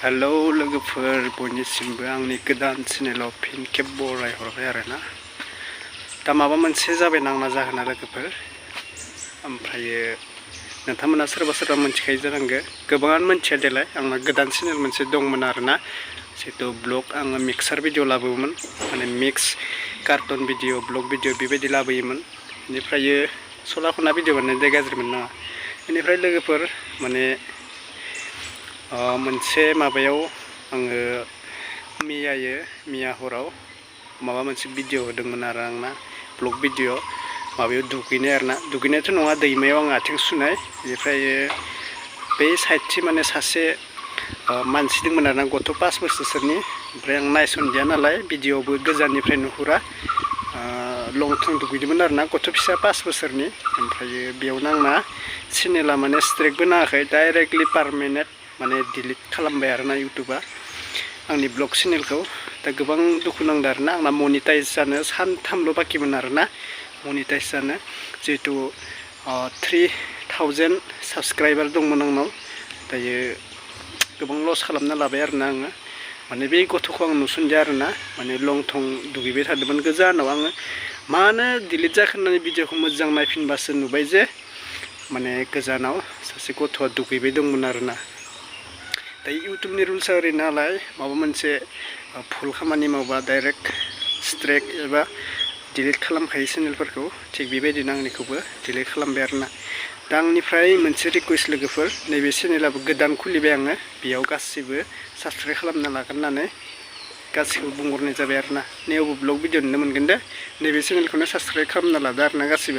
Hello लोगोफोर बयनिसिमबो आंनि गोदान चेनेलाव फिन खेब बरायहरबाय आरोना। दा माबा मोनसे जाबाय नांना जाहोना लोगोफोर, ओमफ्रायो नोंथांमोना सोरबा सोरबा मिथिखायो जानांगौ, गोबाङानो मिथिया देलाय। आंना गोदान चेनेल मोनसे दंमोन आरोना, जिहेतु ब्लग आङो मिक्सार भिडिअ लाबोयोमोन, माने mix cartoon video blog video बेबायदि लाबोयोमोन। बेनिफ्राय सला खना भिडिअ बानायनाय गाज्रिमोन नाङा। बेनिफ्राय लोगोफोर माने मोनसे माबायाव आङो मिया हराव माबा मोनसे भिडिअ होदोंमोन आरो आंना ब्लग भिडिअ माबायाव दुगैनाय आरोना, दुगैनायथ' नङा, दैमायाव आं आथिं सुनाय। बेनिफ्राय बे साइडथि माने सासे मानसि दंमोन आरोना, गथ' 5 बोसोरसोनि। ओमफ्राय आं नायसनदिया नालाय, भिडिअबो गोजाननिफ्राय नुहुरा, लं थं दुगैदोंमोन आरोना, गथ' फिसा 5 बोसोरनि। ओमफ्राय बेयावनो आंना चेनेला माने स्ट्राइकबो नाङाखै, डाइरेक्टलि पारमानेन्ट माने डिलिट खालामबाय आरोना इउटुबा आंनि ब्लग चेनेलखौ। दा गोबां दुखु नांदों आरोना, आंना मनिटाइज जानो सानथामल' बाखिमोन आरोना, मनिटाइज जानो। जिहेतु 3000 साबस्क्राइबार दंमोन आंनाव। दायो गोबां लस खालामना लाबाय आरोना आङो। माने बे गथ'खौ आं नुसनदिया आरोना, माने लं थं दुगैबाय थादोंमोन गोजानाव। आङो मानो डिलिट जाखो होननानै भिडिअखौ मोजां नायफिनबासो नुबाय जे माने गोजानाव सासे गथ'आ दुगैबाय दंमोन आरोना। दा इउटुबनि रुल्सआ ओरैनो नालाय, माबा मोनसे भुल खामानि मावबा डाइरेक्ट स्ट्राइक एबा डिलिट खालामखायो चेनेलफोरखौ। थिग बेबायदिनो आंनिखौबो डिलिट खालामबाय आरोना। दा आंनिफ्राय मोनसे रिकुवेस्ट लोगोफोर, नैबे चेनेलाबो गोदान खुलिबाय आङो, बेयाव गासिबो साबस्क्राइब खालामना लागोन होननानै गासिखौबो बुंहरनाय जाबाय आरोना। नैयावबो ब्लग भिडिअ नुनो मोनगोन दे, नैबे चेनेलखौनो साबस्क्राइब खालामना लादो आरोना गासिबो।